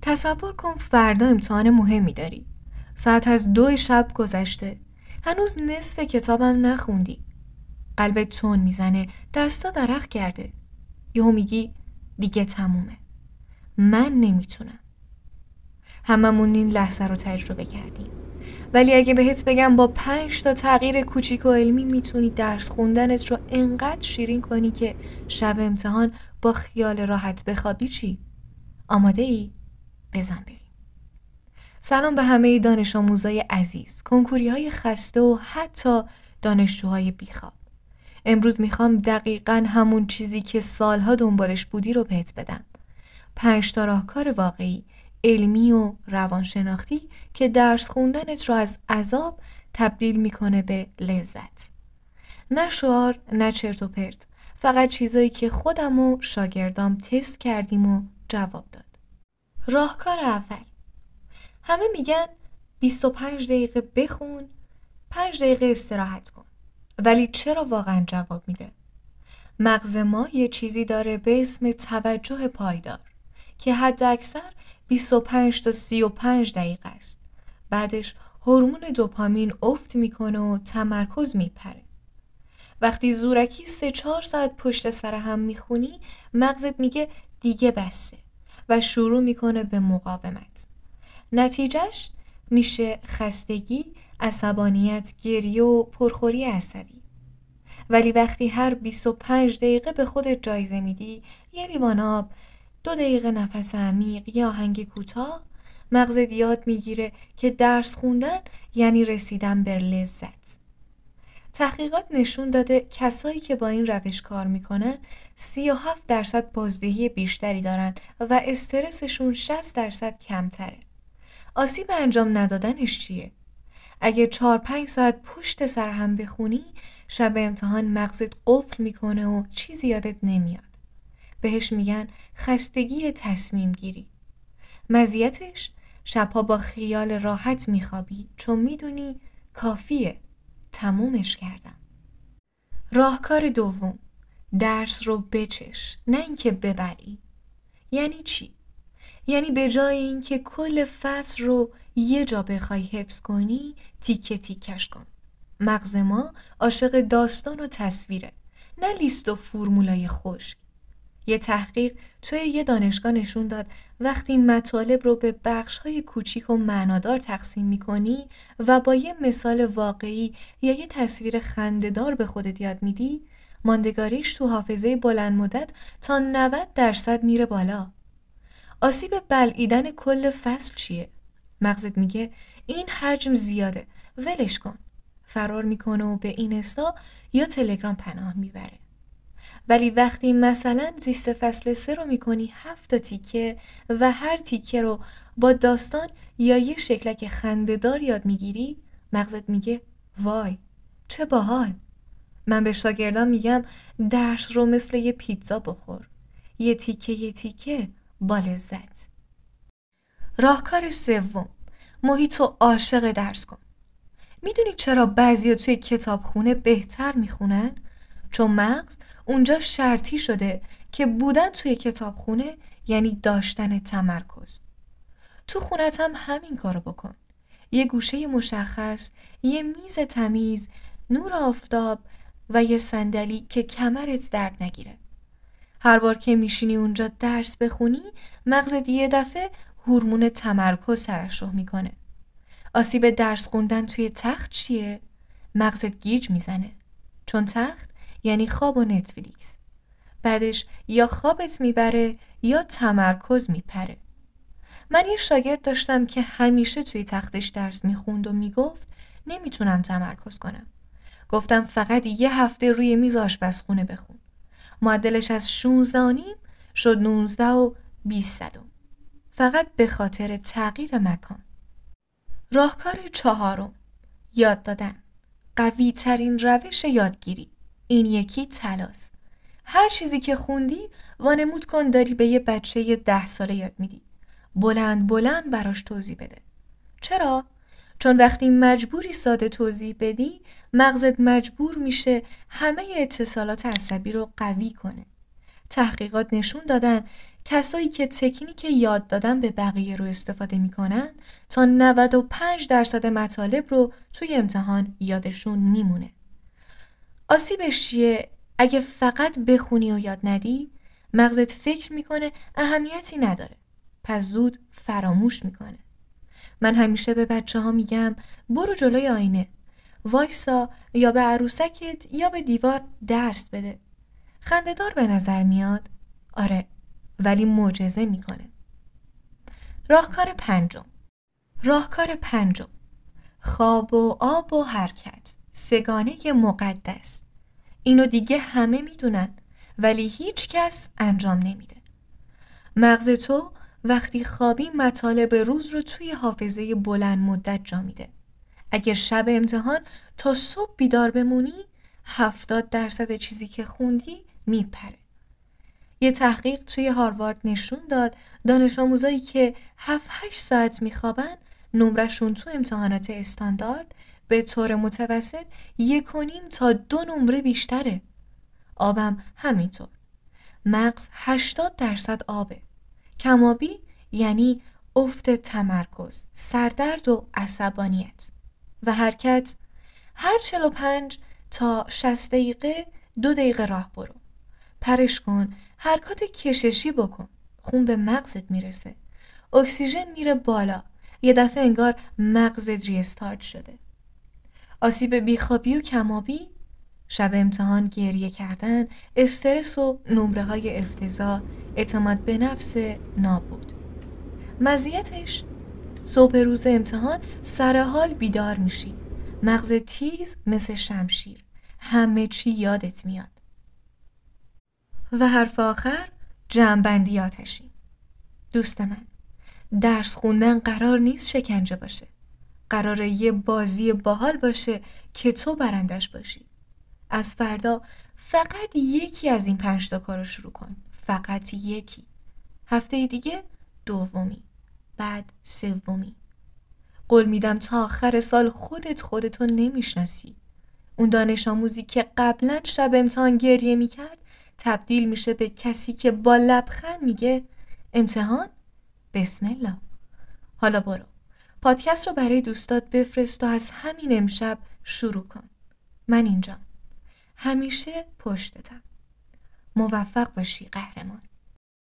تصور کن فردا امتحان مهمی داری. ساعت از 2 شب گذشته. هنوز نصف کتابم نخوندی. قلبت تون میزنه، دستا درق کرده. یهو میگی دیگه تمومه. من نمیتونم. هممون این لحظه رو تجربه کردیم. ولی اگه بهت بگم با 5 تا تغییر کوچیک و علمی میتونی درس خوندنت رو انقدر شیرین کنی که شب امتحان با خیال راحت بخوابی چی؟ آماده ای؟ بزن بریم. سلام به همه دانش آموزای عزیز، کنکوری های خسته و حتی دانشجوهای بیخواب. امروز میخوام دقیقاً همون چیزی که سالها دنبالش بودی رو بهت بدم. 5 تا راهکار واقعی، علمی و روانشناختی که درس خوندنت رو از عذاب تبدیل میکنه به لذت. نه شعار، نه چرت و پرت، فقط چیزایی که خودم و شاگردام تست کردیم و جواب داد. راهکار اول، همه میگن 25 دقیقه بخون، 5 دقیقه استراحت کن. ولی چرا واقعا جواب میده؟ مغز ما یه چیزی داره به اسم توجه پایدار که حد اکثر 25 تا 35 دقیقه است. بعدش هورمون دوپامین افت میکنه و تمرکز میپره. وقتی زورکی 3-4 ساعت پشت سر هم میخونی، مغزت میگه دیگه بسه و شروع میکنه به مقاومت. نتیجهش میشه خستگی، عصبانیت، گریه و پرخوری عصبی. ولی وقتی هر 25 دقیقه به خودت جایزه میدی، یه لیوان آب، 2 دقیقه نفس عمیق یا آهنگ کوتاه، مغزت یاد میگیره که درس خوندن یعنی رسیدن به لذت. تحقیقات نشون داده کسایی که با این روش کار میکنن 37% بازدهی بیشتری دارن و استرسشون 60% کمتره. آسیب انجام ندادنش چیه؟ اگه 4-5 ساعت پشت سر هم بخونی، شب امتحان مغزت قفل میکنه و چیزی یادت نمیاد. بهش میگن خستگی تصمیم گیری. مزیتش شبها با خیال راحت میخوابی چون میدونی کافیه، تمومش کردم. راهکار دوم، درس رو بچش، نه اینکه ببری. یعنی چی؟ یعنی به جای اینکه کل فصل رو یه جا بخوای حفظ کنی، تیکه تیکش کن. مغز ما عاشق داستان و تصویره، نه لیست و فرمولای خشک. یه تحقیق توی یه دانشگاه نشون داد وقتی مطالب رو به بخش‌های کوچیک و معنادار تقسیم می‌کنی و با یه مثال واقعی یا یه تصویر خنده‌دار به خودت یاد میدی، ماندگاریش تو حافظه بلند مدت تا 90% میره بالا. آسیب بلعیدن کل فصل چیه؟ مغزت میگه این حجم زیاده، ولش کن. فرار میکنه و به اینستا یا تلگرام پناه میبره. ولی وقتی مثلا زیست فصل 3 رو میکنی 7 تا تیکه و هر تیکه رو با داستان یا یه شکلک خنده‌دار یاد میگیری، مغزت میگه وای چه باحال. من به شاگردان میگم درس رو مثل یه پیتزا بخور، یه تیکه یه تیکه با لذت. راهکار سوم، محیطو عاشق درس کن. میدونی چرا بعضیا توی کتابخونه بهتر میخونن؟ چون مغز اونجا شرطی شده که بودن توی کتابخونه یعنی داشتن تمرکز. تو خونت هم همین کارو بکن. یه گوشه مشخص، یه میز تمیز، نور آفتاب و یه صندلی که کمرت درد نگیره. هر بار که میشینی اونجا درس بخونی، مغزت یه دفعه هورمون تمرکز ترشح میکنه. آسیب درس خوندن توی تخت چیه؟ مغزت گیج میزنه. چون تخت یعنی خواب و نتفلیکس. بعدش یا خوابت میبره یا تمرکز میپره. من یه شاگرد داشتم که همیشه توی تختش درس میخوند و میگفت نمیتونم تمرکز کنم. گفتم فقط یه هفته روی میز آشپزخونه بخون. معدلش از 16.5 شد 19 و 20 صدم. فقط به خاطر تغییر مکان. راهکار چهارم، یاد دادن. قوی ترین روش یادگیری. این یکی طلاست. هر چیزی که خوندی وانمود کن داری به یه بچه 10 ساله یاد میدی. بلند بلند براش توضیح بده. چرا؟ چون وقتی مجبوری ساده توضیح بدی، مغزت مجبور میشه همه اتصالات عصبی رو قوی کنه. تحقیقات نشون دادن کسایی که تکنیک یاد دادن به بقیه رو استفاده میکنن تا 95% مطالب رو توی امتحان یادشون میمونه. آسیبش چیه؟ اگه فقط بخونی و یاد ندی، مغزت فکر میکنه اهمیتی نداره. پس زود فراموش میکنه. من همیشه به بچه ها میگم برو جلوی آینه، وایسا یا به عروسکت یا به دیوار درس بده. خنده‌دار به نظر میاد؟ آره، ولی معجزه میکنه. راهکار پنجم. خواب و آب و حرکت، سگانه مقدس. اینو دیگه همه میدونن، ولی هیچ کس انجام نمیده. مغز تو وقتی خوابی مطالب روز رو توی حافظه بلند مدت جا میده. اگه شب امتحان تا صبح بیدار بمونی، 70% چیزی که خوندی میپره. یه تحقیق توی هاروارد نشون داد دانش آموزایی که 7-8 ساعت میخوابن نمرشون تو امتحانات استاندارد به طور متوسط 1.5 تا 2 نمره بیشتره. آبم همینطور. مغز 80% آبه. کمابی یعنی افت تمرکز، سردرد و عصبانیت. و حرکت، هر 45 تا 60 دقیقه 2 دقیقه راه برو. پرش کن، حرکات کششی بکن. خون به مغزت میرسه. اکسیژن میره بالا. یه دفعه انگار مغزت ریستارت شده. آسیب بیخوابی و کمابی، شب امتحان گریه کردن، استرس و نمره های افتضاح، اعتماد به نفس نابود. مزیتش صبح روز امتحان سر حال بیدار میشی، مغز تیز مثل شمشیر، همه چی یادت میاد. و حرف آخر، جمع‌بندی آتشین. دوست من، درس خوندن قرار نیست شکنجه باشه. قراره یه بازی باحال باشه که تو برندش باشی. از فردا فقط یکی از این 5 تا کارو شروع کن. فقط یکی. هفته دیگه دومی. بعد سومی. قول میدم تا آخر سال خودتو نمیشناسی. اون دانش آموزی که قبلا شب امتحان گریه میکرد تبدیل میشه به کسی که با لبخند میگه امتحان؟ بسم الله. حالا برو. پادکست رو برای دوستات بفرست و از همین امشب شروع کن. من اینجام. همیشه پشتتم. موفق باشی قهرمان.